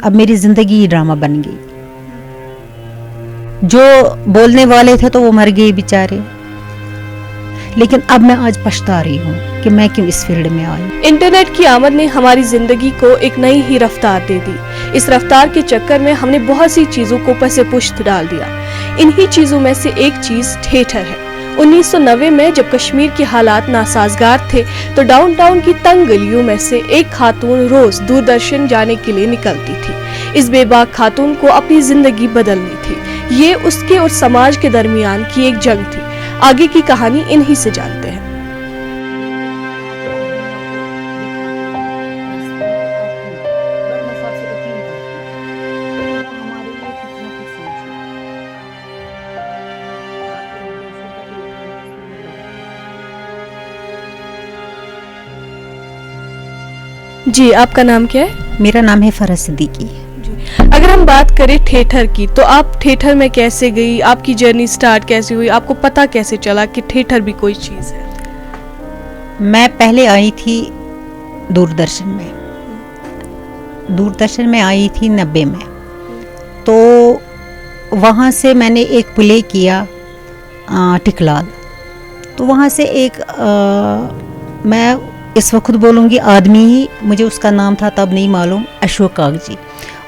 अब मेरी जिंदगी ही ड्रामा बन गई। जो बोलने वाले थे तो वो मर गए बेचारे, लेकिन अब मैं आज पछता रही हूँ कि मैं क्यों इस फील्ड में आई। इंटरनेट की आमद ने हमारी जिंदगी को एक नई ही रफ्तार दे दी। इस रफ्तार के चक्कर में हमने बहुत सी चीजों को पसे पुश्त डाल दिया। इन्हीं चीजों में से एक चीज थिएटर है। 1990 में जब कश्मीर के हालात नासाजगार थे तो डाउनटाउन की तंग गलियों में से एक खातून रोज दूरदर्शन जाने के लिए निकलती थी। इस बेबाक खातून को अपनी जिंदगी बदलनी थी। ये उसके और समाज के दरमियान की एक जंग थी। आगे की कहानी इन्हीं से जानते हैं। जी, आपका नाम क्या है? मेरा नाम है फरह सिद्दीकी। अगर हम बात करें थिएटर की, तो आप थिएटर में कैसे गई? आपकी जर्नी स्टार्ट कैसे हुई? आपको पता कैसे चला कि थिएटर भी कोई चीज़ है? मैं पहले आई थी दूरदर्शन में। दूरदर्शन में आई थी 90 में। तो वहाँ से मैंने एक प्ले किया टिकलाल। तो वहाँ से एक मैं इस वक्त बोलूँगी आदमी ही, मुझे उसका नाम था तब नहीं मालूम, अशोक कागजी।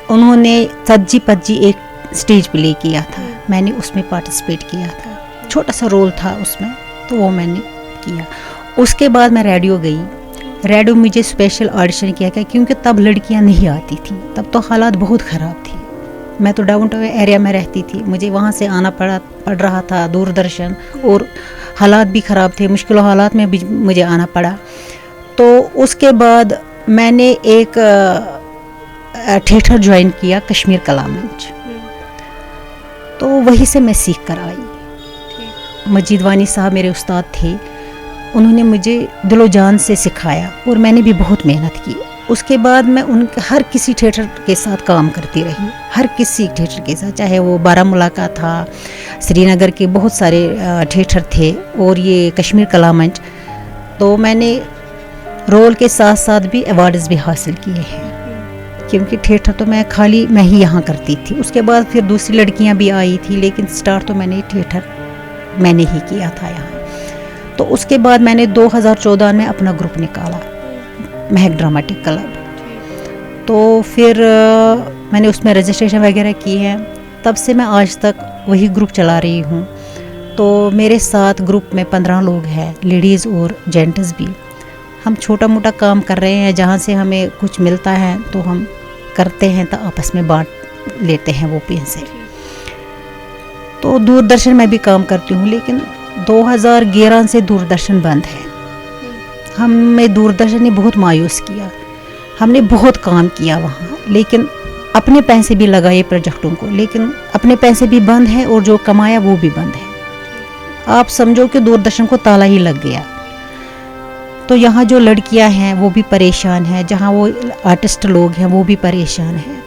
उन्होंने सज्जी पज्जी एक स्टेज प्ले किया था, मैंने उसमें पार्टिसिपेट किया था। छोटा सा रोल था उसमें, तो वो मैंने किया। उसके बाद मैं रेडियो गई। रेडियो मुझे स्पेशल ऑडिशन किया गया क्योंकि तब लड़कियां नहीं आती थी, तब तो हालात बहुत ख़राब थी। मैं तो डाउन टाउन एरिया में रहती थी, मुझे वहाँ से आना पड़ रहा था दूरदर्शन, और हालात भी ख़राब थे, मुश्किल हालात में भी मुझे आना पड़ा। तो उसके बाद मैंने एक थिएटर ज्वाइन किया कश्मीर कला मंच। तो वहीं से मैं सीख कर आई। मजीद वानी साहब मेरे उस्ताद थे, उन्होंने मुझे दिलो जान से सिखाया और मैंने भी बहुत मेहनत की। उसके बाद मैं उनके हर किसी थिएटर के साथ काम करती रही, हर किसी थिएटर के साथ, चाहे वो बारामूला का था, श्रीनगर के बहुत सारे थिएटर थे, और ये कश्मीर कला मंच। तो मैंने रोल के साथ साथ भी अवार्ड्स भी हासिल किए हैं, क्योंकि थिएटर तो मैं ही यहाँ करती थी। उसके बाद फिर दूसरी लड़कियाँ भी आई थी, लेकिन स्टार्ट तो थिएटर मैंने ही किया था यहाँ। तो उसके बाद मैंने 2014 में अपना ग्रुप निकाला, महक ड्रामेटिक क्लब। तो फिर मैंने उसमें रजिस्ट्रेशन वगैरह की है। तब से मैं आज तक वही ग्रुप चला रही हूँ। तो मेरे साथ ग्रुप में 15 लोग हैं, लेडीज़ और जेंट्स भी। हम छोटा मोटा काम कर रहे हैं, जहाँ से हमें कुछ मिलता है तो हम करते हैं, तो आपस में बांट लेते हैं वो पैसे। तो दूरदर्शन में भी काम करती हूँ, लेकिन 2011 से दूरदर्शन बंद है। हमें दूरदर्शन ने बहुत मायूस किया। हमने बहुत काम किया वहाँ, लेकिन अपने पैसे भी लगाए प्रोजेक्टों को, लेकिन अपने पैसे भी बंद हैं और जो कमाया वो भी बंद है। आप समझो कि दूरदर्शन को ताला ही लग गया। तो यहाँ जो लड़कियाँ हैं वो भी परेशान हैं, जहाँ वो आर्टिस्ट लोग हैं वो भी परेशान हैं,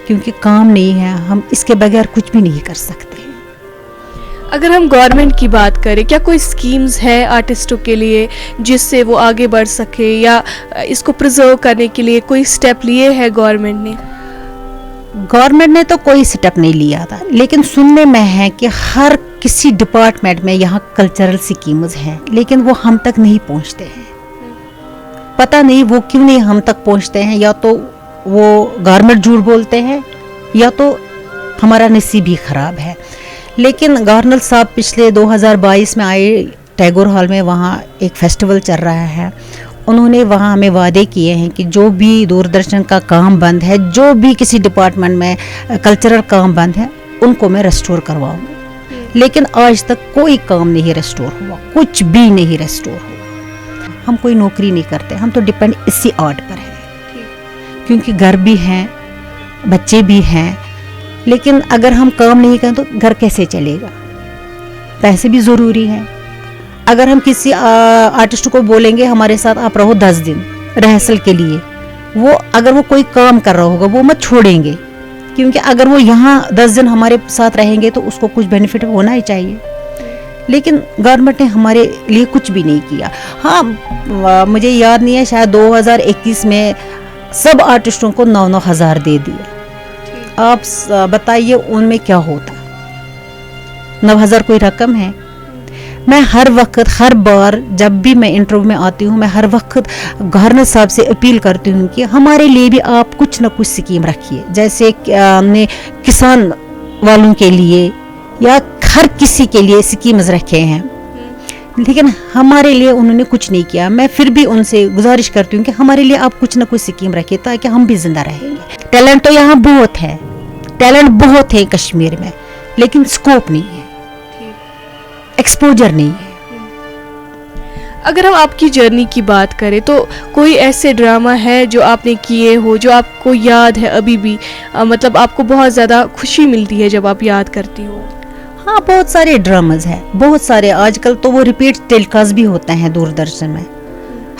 क्योंकि काम नहीं है। हम इसके बगैर कुछ भी नहीं कर सकते। अगर हम गवर्नमेंट की बात करें, क्या कोई स्कीम्स है आर्टिस्टों के लिए जिससे वो आगे बढ़ सके, या इसको प्रिजर्व करने के लिए कोई स्टेप लिए है गवर्नमेंट ने? गवर्नमेंट ने तो कोई स्टेप नहीं लिया था, लेकिन सुनने में है कि हर किसी डिपार्टमेंट में यहाँ कल्चरल स्कीम्स हैं, लेकिन वो हम तक नहीं पहुँचते हैं। पता नहीं वो क्यों नहीं हम तक पहुँचते हैं। या तो वो गवर्नमेंट झूठ बोलते हैं, या तो हमारा नसीब ही ख़राब है। लेकिन गवर्नर साहब पिछले 2022 में आए टैगोर हॉल में, वहाँ एक फेस्टिवल चल रहा है। उन्होंने वहाँ हमें वादे किए हैं कि जो भी दूरदर्शन का काम बंद है, जो भी किसी डिपार्टमेंट में कल्चरल काम बंद है, उनको मैं रेस्टोर करवाऊँगी। लेकिन आज तक कोई काम नहीं रेस्टोर हुआ, कुछ भी नहीं रेस्टोर हुआ। हम कोई नौकरी नहीं करते, हम तो डिपेंड इसी आर्ट पर है, क्योंकि घर भी हैं, बच्चे भी हैं। लेकिन अगर हम काम नहीं करें तो घर कैसे चलेगा? पैसे भी ज़रूरी हैं। अगर हम किसी आर्टिस्ट को बोलेंगे हमारे साथ आप रहो 10 दिन रिहर्सल के लिए, वो अगर वो कोई काम कर रहा होगा वो मत छोड़ेंगे, क्योंकि अगर वो यहाँ 10 दिन हमारे साथ रहेंगे तो उसको कुछ बेनिफिट होना ही चाहिए। लेकिन गवर्नमेंट ने हमारे लिए कुछ भी नहीं किया। हाँ, मुझे याद नहीं है, शायद 2021 में सब आर्टिस्टों को 9-9 हज़ार दे दिए। आप बताइए उनमें क्या होता? 9 हज़ार कोई रकम है? मैं हर वक्त, हर बार जब भी मैं इंटरव्यू में आती हूँ, मैं हर वक्त गवर्नर साहब से अपील करती हूँ कि हमारे लिए भी आप कुछ ना कुछ स्कीम रखिए, जैसे हमने किसान वालों के लिए या हर किसी के लिए स्कीम्स रखे हैं, लेकिन हमारे लिए उन्होंने कुछ नहीं किया। मैं फिर भी उनसे गुजारिश करती हूँ कि हमारे लिए आप कुछ ना कुछ स्कीम रखिए ताकि हम भी जिंदा रहेंगे। टैलेंट तो यहाँ बहुत है, टैलेंट बहुत है कश्मीर में, लेकिन स्कोप नहीं है, एक्सपोजर नहीं है। अगर हम आपकी जर्नी की बात करें तो कोई ऐसे ड्रामा है जो आपने किए हो जो आपको याद है अभी भी, मतलब आपको बहुत ज़्यादा खुशी मिलती है जब आप याद करती हो? हाँ, बहुत सारे ड्रामाज हैं, बहुत सारे। आजकल तो वो रिपीट टेलीकास्ट भी होते हैं दूरदर्शन में,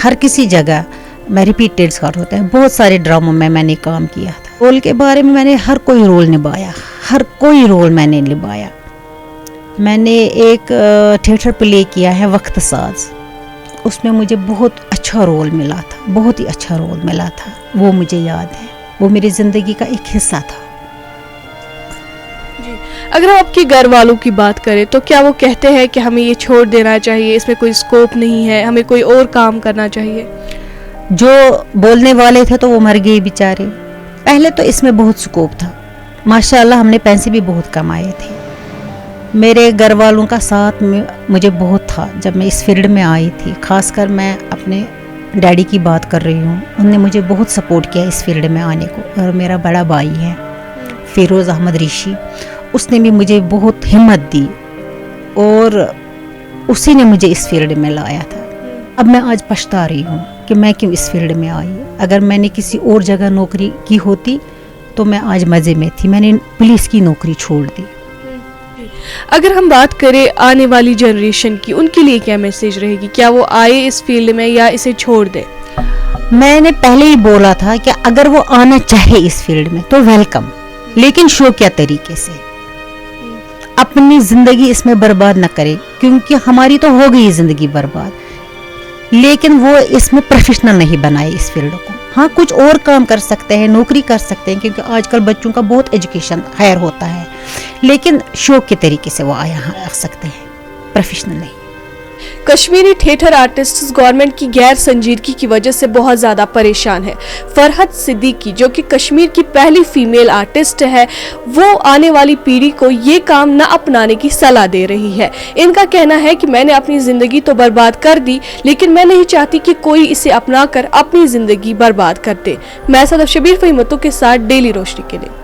हर किसी जगह में रिपीट टेलीकास्ट होते हैं। बहुत सारे ड्रामों में मैंने काम किया था। रोल के बारे में मैंने हर कोई रोल निभाया, हर कोई रोल मैंने निभाया। मैंने एक थिएटर प्ले किया है वक्त साज, उसमें मुझे बहुत अच्छा रोल मिला था, बहुत ही अच्छा रोल मिला था, वो मुझे याद है, वो मेरी ज़िंदगी का एक हिस्सा था। जी, अगर हम आपके घर वालों की बात करें तो क्या वो कहते हैं कि हमें ये छोड़ देना चाहिए, इसमें कोई स्कोप नहीं है, हमें कोई और काम करना चाहिए? जो बोलने वाले थे तो वो मर गए बेचारे। पहले तो इसमें बहुत स्कोप था, माशाल्लाह हमने पैसे भी बहुत कमाए थे। मेरे घर वालों का साथ मुझे बहुत था जब मैं इस फील्ड में आई थी। खासकर मैं अपने डैडी की बात कर रही हूँ, उनने मुझे बहुत सपोर्ट किया इस फील्ड में आने को। और मेरा बड़ा भाई है फिरोज़ अहमद ऋषि, उसने भी मुझे बहुत हिम्मत दी और उसी ने मुझे इस फील्ड में लाया था। अब मैं आज पछता रही हूँ कि मैं क्यों इस फील्ड में आई। अगर मैंने किसी और जगह नौकरी की होती तो मैं आज मज़े में थी, मैंने पुलिस की नौकरी छोड़ दी। अगर हम बात करें आने वाली जनरेशन की, उनके लिए क्या मैसेज रहेगी? क्या वो आए इस फील्ड में या इसे छोड़ दे? मैंने पहले ही बोला था कि अगर वो आना चाहे इस फील्ड में तो वेलकम, लेकिन शौकिया तरीके से। अपनी ज़िंदगी इसमें बर्बाद न करे, क्योंकि हमारी तो हो गई ज़िंदगी बर्बाद, लेकिन वो इसमें प्रोफेशनल नहीं बनाए इस फील्ड को। हाँ, कुछ और काम कर सकते हैं, नौकरी कर सकते हैं, क्योंकि आजकल बच्चों का बहुत एजुकेशन हायर होता है, लेकिन शौक के तरीके से वो यहाँ आ सकते हैं, प्रोफेशनल नहीं। कश्मीरी थिएटर आर्टिस्ट गवर्नमेंट की गैर संजीदगी की वजह से बहुत ज़्यादा परेशान है। फरहत सिद्दीकी जो कि कश्मीर की पहली फीमेल आर्टिस्ट है, वो आने वाली पीढ़ी को ये काम न अपनाने की सलाह दे रही है। इनका कहना है कि मैंने अपनी ज़िंदगी तो बर्बाद कर दी, लेकिन मैं नहीं चाहती कि कोई इसे अपना कर अपनी ज़िंदगी बर्बाद कर दे। मैं सदफ शबीर फहीमतों के साथ डेली रोशनी के लिए।